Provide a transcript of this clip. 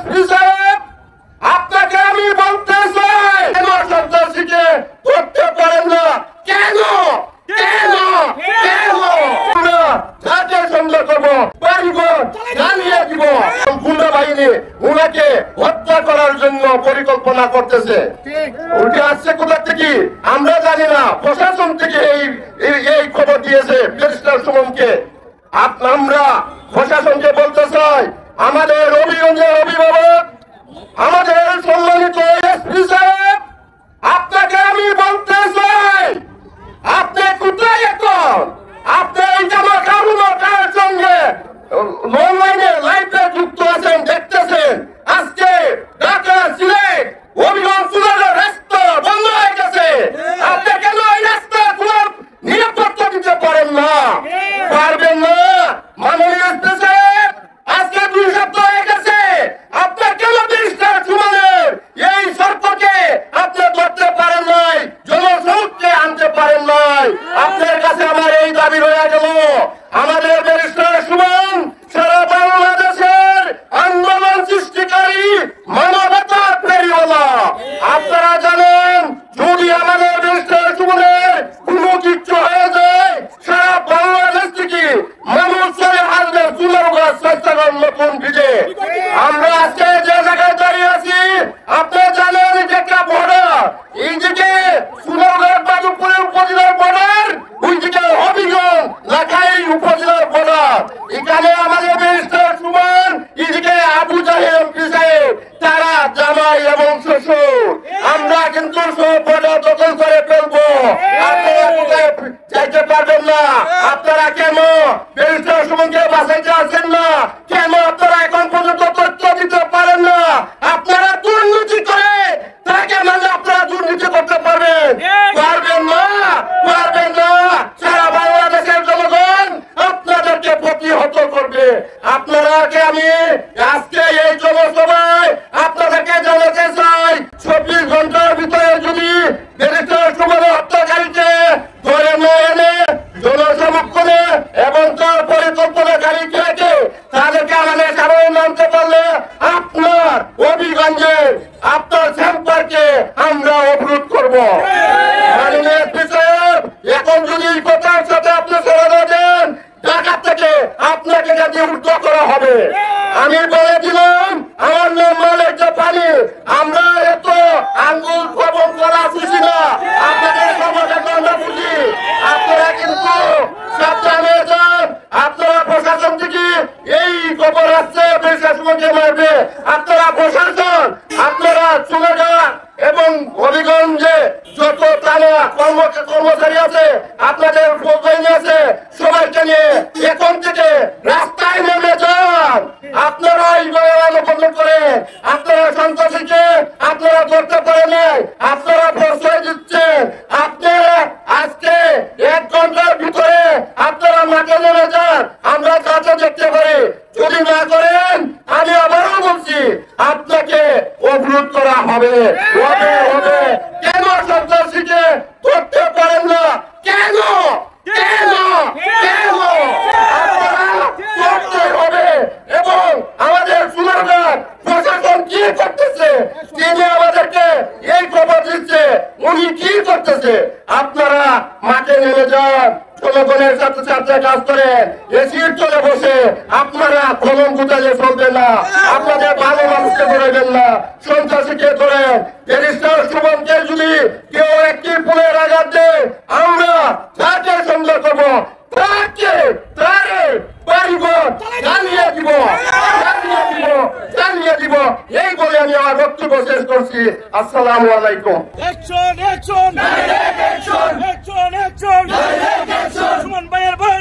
SP সাহেব, আপনাকে আমি বলতে চাই, কেন সন্ত্রাসীকে করতে পারেন না? কেন কেন কেন? আমরা যাকে সন্দেহ করবো বাড়িঘর জ্বালিয়ে দিব। গুন্ডা বাহিনী উনাকে হত্যা করার জন্য পরিকল্পনা করতেছে। উঠে আসছে কোথা থেকে আমরা জানি না, প্রশাসন থেকে এই খবর দিয়েছে ব্যারিস্টার সুমনকে। আমরা প্রশাসনকে বলতে চাই, আমাদের হবিগঞ্জের অভিভাবক, আমাদের সম্মানিত এসপি সাহেব, আপনাকে আমি বলতে চাই, আপনি কোথায় এখন? আপনি এই জামা কারুর সঙ্গে অনলাইনে লাইভে যুক্ত আছেন, দেখতেছেন। আজকে ঢাকা, সিলেট, হবিগঞ্জ সিলেটের রাস্তা বন্ধ হয়ে গেছে। আপনি কেন এই রাস্তা খোলার নিরাপত্তা দিতে পারেন না? পারবেন না? মাননীয় এসপি সাহেব, আজকে 2 সপ্তাহ হয়ে গেছে, আপনার কেন ব্যারিস্টার সুমনের এই সর্পকে আপনি ধরতে পারেন নাই, জনসমুখে আনতে পারেন নাই? আপনার কাছে আমার এই দাবি রয়ে গেল, আমাদের ব্যারিস্টার সুমন সারা বাংলাদেশের আন্দোলন সৃষ্টিকারী, মানবতার প্রেরীওয়ালা। আপনারা জানেন, যদি আমাদের ব্যারিস্টার সুমনের কোনো কিছু হয়ে যায়, সারা বাংলাদেশ থেকে মানুষ চলে আসবে চুলার গাছ স্বাস্থ্যকর নতুন ভিজে। আমরা আজকে যে জায়গায় দাঁড়িয়ে আছি, আপনারা জানেন যে একটা বর্ডার, এইদিকে চুলারঘাট বাদুপুরের উপজেলার বর্ডার, ওইদিকে হবিগঞ্জ লাখাই উপজেলার বর্ডার। এখানে আমাদের ব্যারিস্টার সুমন, এদিকে আবু জাহেল এমপি সাহেব, তারা জামাই এবং শ্বশুর। আমরা কিন্তু সব বর্ডার দখল করে ফেলবো। আপনারা কোথায় যাইতে পারবেন না? আপনারা কেন ব্যারিস্টার সুমনকে বাঁচাইতে আসছেন না? কেন আপনারা এখন পর্যন্ত তথ্য দিতে পারেন না? আপনারা দুর্নীতি করে তাকে মানে আপনারা দুর্নীতি করতে পারবেন? পারবেন না, পারবেন না। সারা বাংলাদেশের জনগণ আপনাদেরকে প্রতিহত করবে। আপনারাকে আমি আজকে এই জনসভায় আপনাদেরকে জানাতে চাই, 24 ঘন্টার ভিতরে যদি ব্যারিস্টার সুমনের হত্যাকারীকে ধরে না এনে জনসমক্ষণে এবং তার পরিকল্পনাকারীকে তাদেরকে আমাদের সামনে নামতে পারলে আপনার হবিগঞ্জে আপনার চেম্বারকে আমরা অবরোধ করব। মাননীয় এসপি সাহেব, এখন যদি এই কথার সাথে আপনি চলে না দেন, ঢাকা থেকে আপনাকে যাতে উদ্ধ করা হবে। আমি বলে দিলাম, আমার নাম মালিক জাপানি। আমরা এত আঙ্গুল খবর করা খুশি না, আপনাদের ক্ষমতাকে আমরা বুঝি। আপনারা কিন্তু সাবধানে যান। আপনারা প্রশাসন থেকে এই খবর আসছে ব্যারিস্টার সুমনকে মারবে, আপনারা প্রশাসন, আপনারা চুলাঘাট এবং হবিগঞ্জে যত থানা কর্মচারী আছে, আপনাদের বাহিনী আছে, সবাইকে নিয়ে এখন থেকে রাস্তায় নেমে যান। আপনারা এইভাবে অনুসন্ধান করেন। আপনারা সন্ত্রাসীকে আপনারা ধরতে পারেন নাই, আপনারা প্রশ্রয় দিচ্ছেন। আপনারা আজকে 1 ঘন্টার ভিতরে আপনারা মাঠে নেমে যান, আমরা কাছে দেখতে পারি। যদি না করেন, আমি আবারও বলছি, আপনাকে অবরোধ করা হবে। কেন সন্ত্রাসীকে ধরতে পারেন না? কেন কেন কেন? আপনারা করতে হবে। এবং আমাদের সুনারঘাট প্রশাসন কি করতেছে, তিনি আমাদেরকে এই খবর দিচ্ছে, উনি কি করতেছে। আপনারা মাঠে নেমে যান, জনগণের সাথে সাথে কাজ করেন। এসির চলে বসে আপনারা কলম গুটালে চলবে না, আপনাদের ভালো মানুষকে ধরবেন না, সন্ত্রাসীকে ধরেন। ব্যারিস্টার সুমনকে যদি কেউ একটি ফুলের আঘাত দেয়, আমরা তাকে সন্দেহ করবো, তাকে তারে বাড়িঘর জ্বালিয়ে দিব, জ্বালিয়ে দিব। এই বলে আমি আমার বক্তব্য শেষ করছি। আসসালামু আলাইকুম। সুমন ভাইয়ের ভয়